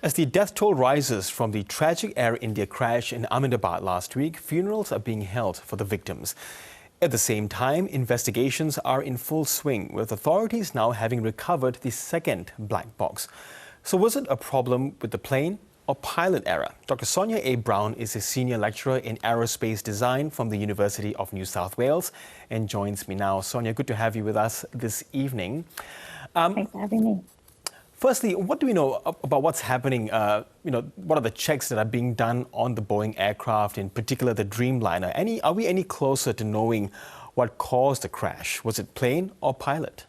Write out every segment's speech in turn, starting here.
As the death toll rises from the tragic Air India crash in Ahmedabad last week, funerals are being held for the victims. At the same time, investigations are in full swing, with authorities now having recovered the second black box. So was it a problem with the plane or pilot error? Dr. Sonya Brown is a senior lecturer in aerospace design from the University of New South Wales and joins me now. Sonya, good to have you with us this evening. Thanks for having me. Firstly, what do we know about what's happening? What are the checks that are being done on the Boeing aircraft, in particular the Dreamliner? Are we any closer to knowing what caused the crash? Was it plane or pilot?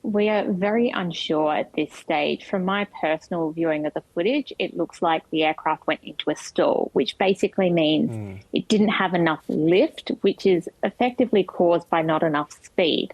We are very unsure at this stage. From my personal viewing of the footage, it looks like the aircraft went into a stall, which basically means it didn't have enough lift, which is effectively caused by not enough speed.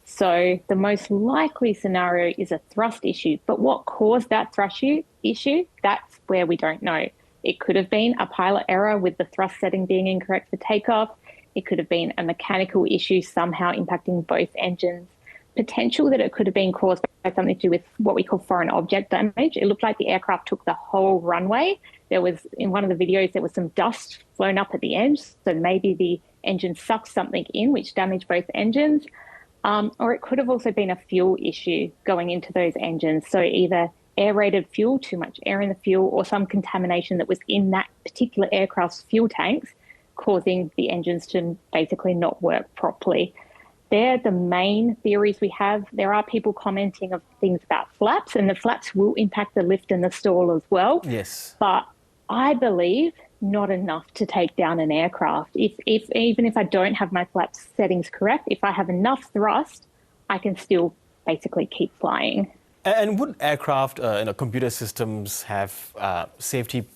So the most likely scenario is a thrust issue. But what caused that thrust issue, that's where we don't know. It could have been a pilot error with the thrust setting being incorrect for takeoff. It could have been a mechanical issue somehow impacting both engines. Potential that it could have been caused by something to do with what we call foreign object damage. It looked like the aircraft took the whole runway. There was, in one of the videos, there was some dust flown up at the end. So maybe the engine sucked something in, which damaged both engines. Or it could have also been a fuel issue going into those engines. So either aerated fuel, too much air in the fuel, or some contamination that was in that particular aircraft's fuel tanks, causing the engines to basically not work properly. They're the main theories we have. There are people commenting of things about flaps, and the flaps will impact the lift and the stall as well. Yes. But I believe not enough to take down an aircraft. Even if I don't have my flaps settings correct, if I have enough thrust, I can still basically keep flying. And would aircraft, computer systems have safety,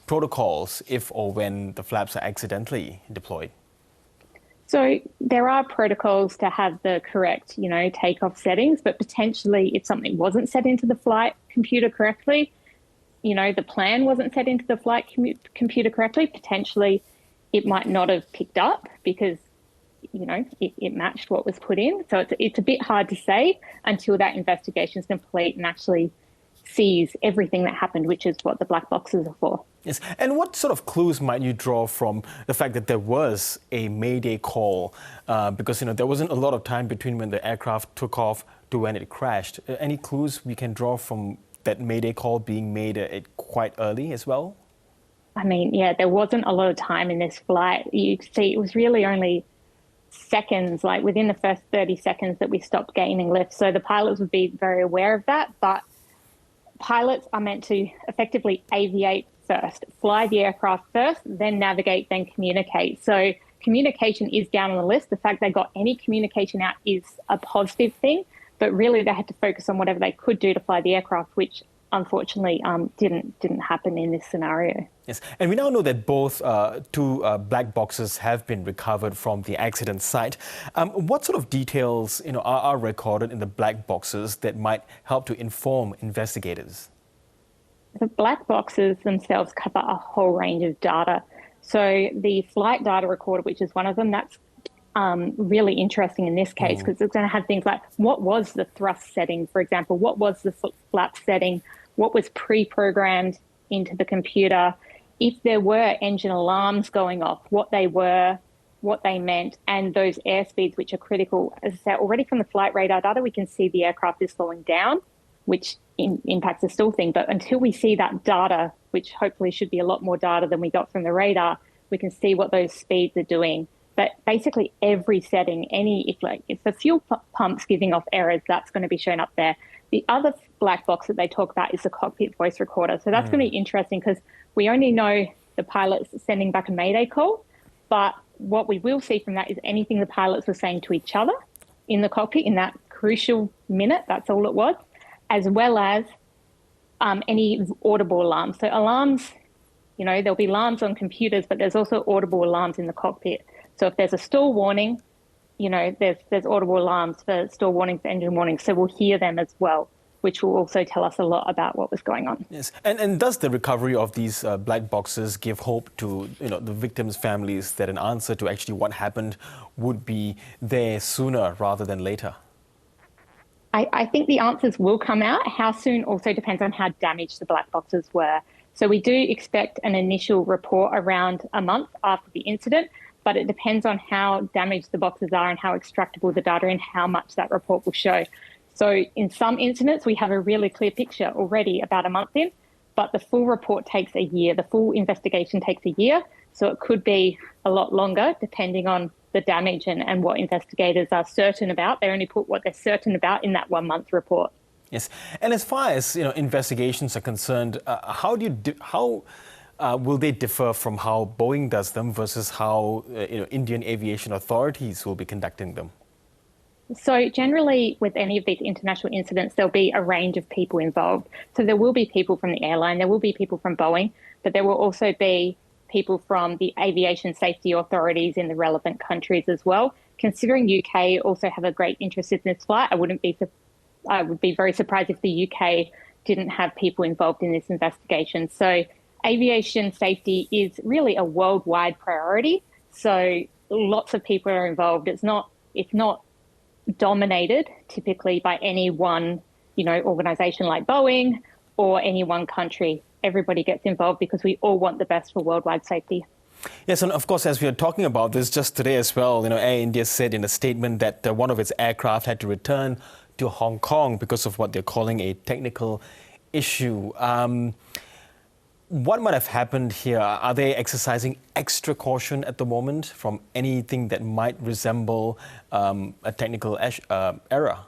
protocols if or when the flaps are accidentally deployed? So there are protocols to have the correct, takeoff settings, but potentially if something wasn't set into the flight computer correctly, the plan wasn't set into the flight computer correctly, potentially it might not have picked up because, it matched what was put in. So it's a bit hard to say until that investigation is complete and actually sees everything that happened, which is what the black boxes are for. Yes. And what sort of clues might you draw from the fact that there was a Mayday call? Because, there wasn't a lot of time between when the aircraft took off to when it crashed. Any clues we can draw from that Mayday call being made quite early as well? I mean, yeah, there wasn't a lot of time in this flight. You see, it was really only seconds, like within the first 30 seconds that we stopped gaining lift. So the pilots would be very aware of that. But pilots are meant to effectively aviate first, fly the aircraft first, then navigate, then communicate. So communication is down on the list. The fact they got any communication out is a positive thing. But really, they had to focus on whatever they could do to fly the aircraft, which unfortunately didn't happen in this scenario. Yes, and we now know that both two black boxes have been recovered from the accident site. What sort of details, are recorded in the black boxes that might help to inform investigators? The black boxes themselves cover a whole range of data. So the flight data recorder, which is one of them, that's really interesting in this case because it's going to have things like what was the thrust setting, for example, what was the flap setting, what was pre-programmed into the computer, if there were engine alarms going off, what they were, what they meant, and those airspeeds which are critical. As I said, already from the flight radar data, we can see the aircraft is slowing down, which impacts the stall thing. But until we see that data, which hopefully should be a lot more data than we got from the radar, we can see what those speeds are doing. But basically every setting, if the fuel pump's giving off errors, that's going to be shown up there. The other black box that they talk about is the cockpit voice recorder. So that's going to be interesting because we only know the pilots sending back a Mayday call. But what we will see from that is anything the pilots were saying to each other in the cockpit in that crucial minute, that's all it was, as well as any audible alarms. So alarms, there'll be alarms on computers, but there's also audible alarms in the cockpit. So if there's a stall warning, there's audible alarms for stall warnings, engine warnings. So we'll hear them as well, which will also tell us a lot about what was going on. Yes, and does the recovery of these black boxes give hope to the victims' families that an answer to actually what happened would be there sooner rather than later? I think the answers will come out. How soon also depends on how damaged the black boxes were. So we do expect an initial report around a month after the incident, but it depends on how damaged the boxes are and how extractable the data and how much that report will show. So in some incidents, we have a really clear picture already about a month in, but the full report takes a year. The full investigation takes a year. So it could be a lot longer depending on the damage and what investigators are certain about. They only put what they're certain about in that 1 month report. Yes, and as far as investigations are concerned, how will they differ from how Boeing does them versus how Indian aviation authorities will be conducting them? So generally with any of these international incidents, there'll be a range of people involved. So there will be people from the airline, there will be people from Boeing, but there will also be people from the aviation safety authorities in the relevant countries as well. Considering UK also have a great interest in this flight, I would be very surprised if the UK didn't have people involved in this investigation. So aviation safety is really a worldwide priority. So lots of people are involved. It's not dominated typically by any one, organization like Boeing or any one country. Everybody gets involved because we all want the best for worldwide safety. Yes, and of course, as we are talking about this just today as well, Air India said in a statement that one of its aircraft had to return to Hong Kong because of what they're calling a technical issue. What might have happened here? Are they exercising extra caution at the moment from anything that might resemble a technical error?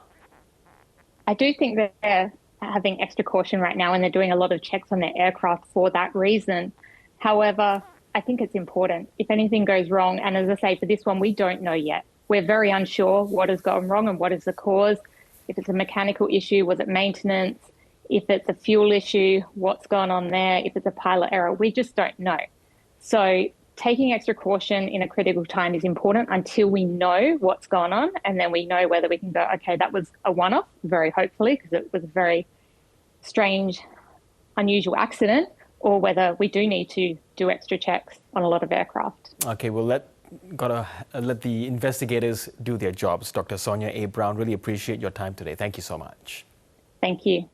I do think that they're having extra caution right now, and they're doing a lot of checks on their aircraft for that reason. However, I think it's important. If anything goes wrong, and as I say, for this one, we don't know yet. We're very unsure what has gone wrong and what is the cause. If it's a mechanical issue, was it maintenance? If it's a fuel issue, what's gone on there? If it's a pilot error, we just don't know. So taking extra caution in a critical time is important until we know what's gone on, and then we know whether we can go, okay, that was a one-off, very hopefully, because it was a very strange, unusual accident, or whether we do need to do extra checks on a lot of aircraft. Okay, well, gotta let the investigators do their jobs. Dr. Sonya Brown, really appreciate your time today. Thank you so much. Thank you.